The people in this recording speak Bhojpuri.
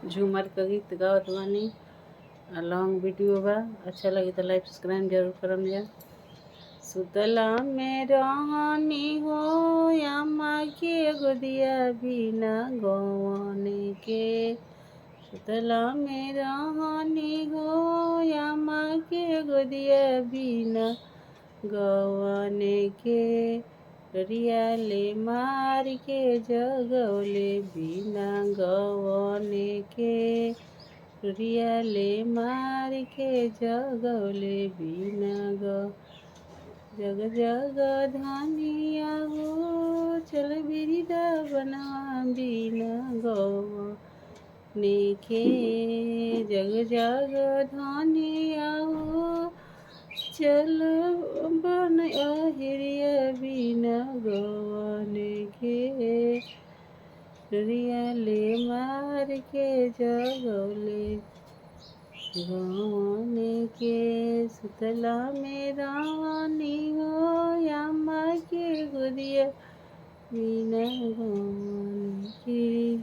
झूमर का गीत गावत बानी। लॉन्ग वीडियो बा। अच्छा लगी तो लाइक सब्सक्राइब जरूर करम जा। सुतला में रहनी हो अम्मा के गोदिया बिना गवने के। सुतला में रहनी हो अम्मा के गोदिया बिना गवने के। डरिया ले मार के जगौले बिना गवने के। डरिया ले मार के जगौले बिना जग जग धनिया हो चल बिरिदा बनवा बिना गवने के। जग जग धनिया हो चल बन अहिरिया बिना गवने के। डरिया ले मार के जगौले गवने के। सुतला में रहनी हो अम्मा के गोदिया बिना गवने के।